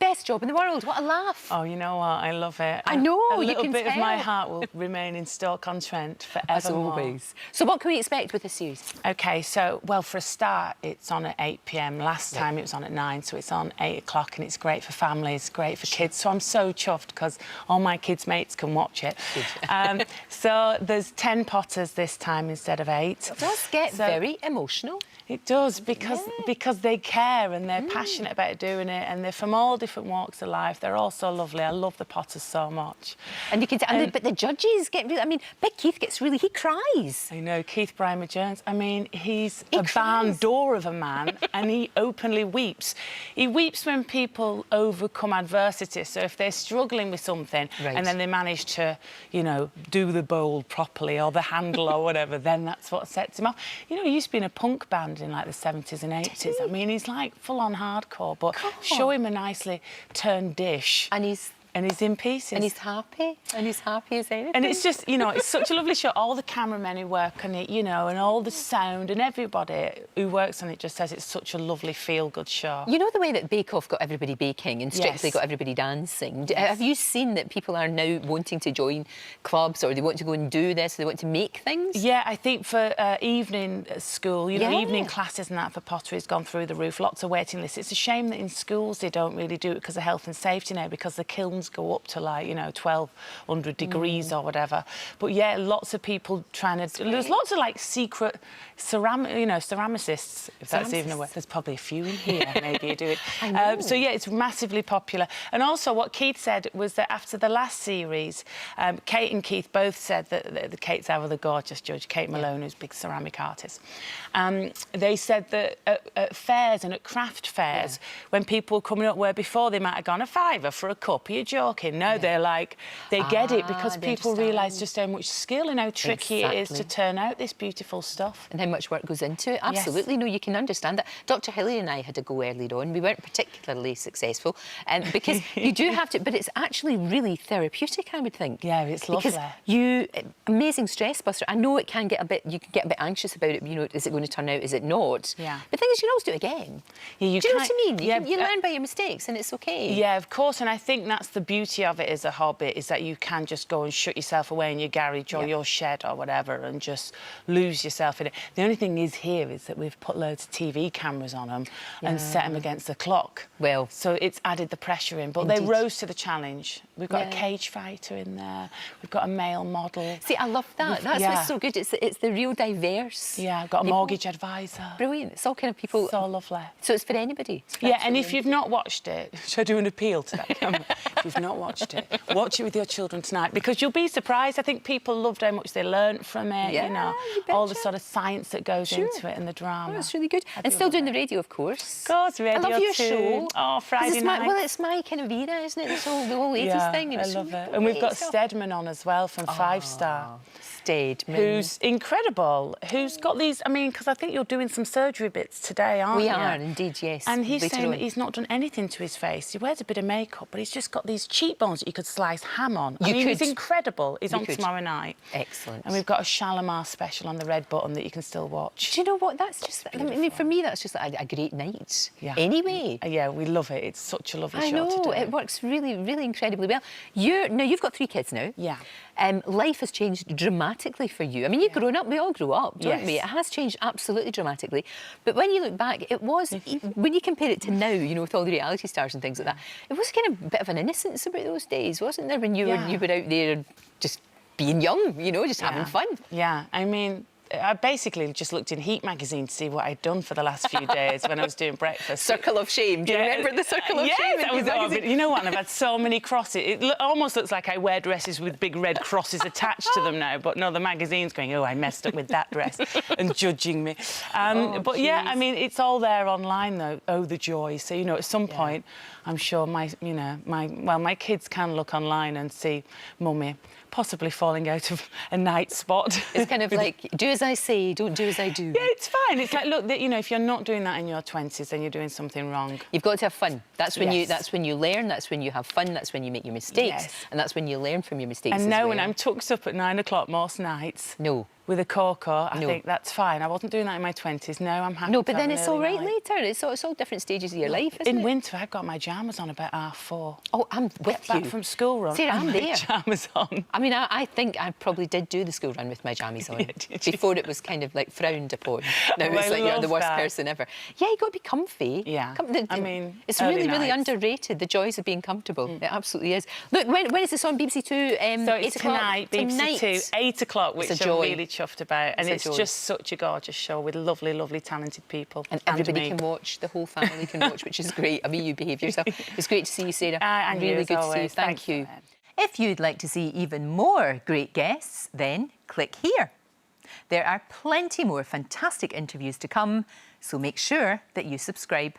best job in the world. What a laugh. Oh, you know what? I love it. I know, a you little can bit tell. of my heart will remain in Stoke-on-Trent forever. As always. So what can we expect with this series? OK, so, well, for a start, it's on at 8 p.m. Last time it was on at 9, so it's on 8 o'clock, and it's great for families, great for kids. So I'm so chuffed because all my kids' mates can watch it. So there's 10 potters this time instead of 8. It does get very emotional. It does, because they care and they're passionate about doing it, and they're from all different walks of life. They're all so lovely. I love the potters so much. And you can but the judges get really... I mean, Big Keith gets really... He cries. I know, Keith Jones. I mean, he's a barn door of a man, and he openly weeps. He weeps when people overcome adversity. So if they're struggling with something and then they manage to, you know, do the bowl properly or the handle or whatever, then that's what sets him off. You know, he used to be in a punk band in like the 70s and 80s. I mean, he's like full-on hardcore, but show him a nicely turned dish. And he's in pieces. And he's happy. And he's happy as anything. And it's just, you know, it's such a lovely show. All the cameramen who work on it, you know, and all the sound, and everybody who works on it just says it's such a lovely feel-good show. You know the way that Bake Off got everybody baking and Strictly got everybody dancing? Have you seen that people are now wanting to join clubs, or they want to go and do this, or they want to make things? Yeah, I think for evening school, you know, evening classes and that for pottery has gone through the roof. Lots of waiting lists. It's a shame that in schools they don't really do it because of health and safety now, because the kilns go up to, like, you know, 1,200 degrees or whatever. But yeah, lots of people trying to... There's lots of, like, secret ceramicists, if that's even a word. There's probably a few in here, maybe you do it. I know. So yeah, it's massively popular. And also what Keith said was that after the last series, Kate and Keith both said that Kate's our the gorgeous judge, Kate Malone, who's a big ceramic artist. They said that at fairs and at craft fairs, when people were coming up where before they might have gone a £5 for a cup, are you joking? No, they're like, they get it because people realise just how much skill and how tricky it is to turn out this beautiful stuff. And how much work goes into it. Absolutely, no, you can understand that. Dr Hilary and I had a go earlier on. We weren't particularly successful because you do have to, but it's actually really therapeutic, I would think. Yeah, it's lovely. Because amazing stress buster. I know it can get a bit, you can get a bit anxious about it, you know, is it going to turn out, is it not? Yeah. But the thing is, you can always do it again. Yeah, do you know what I mean? You learn by your mistakes and it's okay. Yeah, of course, and I think that's the beauty of it as a hobby, is that you can just go and shut yourself away in your garage or your shed or whatever and just lose yourself in it. The only thing is here is that we've put loads of TV cameras on them and set them against the clock. Well, so it's added the pressure in, but they rose to the challenge. We've got a cage fighter in there. We've got a male model. See, I love that. That's what's so good. It's the real diverse. Yeah, I've got a mortgage advisor. Brilliant. It's all kind of people. So lovely. So it's for anybody. Yeah, and if you've not watched it, should I do an appeal to that camera? If you've not watched it, watch it with your children tonight, because you'll be surprised. I think people loved how much they learnt from it, you know, all the sort of science that goes into it and the drama. Oh, it's really good. And still doing the radio, of course. Of course, radio. I love your show. Oh, Friday night. Well, it's my kind of era, isn't it? It's the whole 80s thing. And I love it. And we've got Stedman on as well from 5 Star. Stedman. Who's incredible, who's got these... I mean, because I think you're doing some surgery bits today, aren't you? We are, indeed, yes. And he's saying that he's not done anything to his face. He wears a bit of makeup, but he's just got these cheekbones that you could slice ham on. I mean, he's incredible. He's on tomorrow night. Excellent. And we've got a Shalimar special on the red button that you can still watch. Do you know what? That's just... I mean, for me, that's just like a great night. Yeah. Anyway. Yeah, we love it. It's such a lovely show to do. I know, it works really, really incredibly well. You've got 3 kids now. Yeah. Life has changed dramatically for you. I mean, you've grown up, we all grow up, don't we? It has changed absolutely dramatically. But when you look back, it was, when you compare it to now, you know, with all the reality stars and things like that, it was kind of a bit of an innocence about those days, wasn't there, when you were out there just being young, you know, just having fun. Yeah, I mean, I basically just looked in Heat magazine to see what I'd done for the last few days when I was doing breakfast. Circle of Shame. Do you remember the Circle of Shame? Yes, but you know what? I've had so many crosses. It almost looks like I wear dresses with big red crosses attached to them now. But no, the magazine's going, oh, I messed up with that dress, and judging me. But yeah, I mean, it's all there online though. Oh, the joy. So you know, at some point, I'm sure my kids can look online and see Mummy possibly falling out of a night spot. It's kind of like, do as I say, don't do as I do. Yeah, it's fine. It's like, look, you know, if you're not doing that in your 20s, then you're doing something wrong. You've got to have fun. That's when you learn, that's when you have fun, that's when you make your mistakes, and that's when you learn from your mistakes. And now when I'm tucked up at 9 o'clock most nights... No. with a corker, I think that's fine. I wasn't doing that in my 20s. No, I'm happy. No, but then to have it's an all early right night. later. It's all different stages of your life, isn't In it? winter, I've got my pyjamas on about 4:30. Oh, I'm with you. Back from school run. Sarah, I'm my there. Pyjamas on. I mean, I think I probably did do the school run with my jammies on before it was kind of like frowned upon. Now it's like you're the worst person ever. Yeah, you got to be comfy. Yeah. I mean, it's really, really nights. underrated. The joys of being comfortable. It absolutely is. Look, when is this on BBC Two? So it's tonight, BBC Two, 8 o'clock, which I'm really chuffed about. And it's just such a gorgeous show with lovely, lovely, talented people. And everybody can watch, the whole family can watch, which is great. I mean, you behave yourself. It's great to see you, Sarah. And really you, good always. to see you. Thank you. Thanks. If you'd like to see even more great guests, then click here. There are plenty more fantastic interviews to come, so make sure that you subscribe.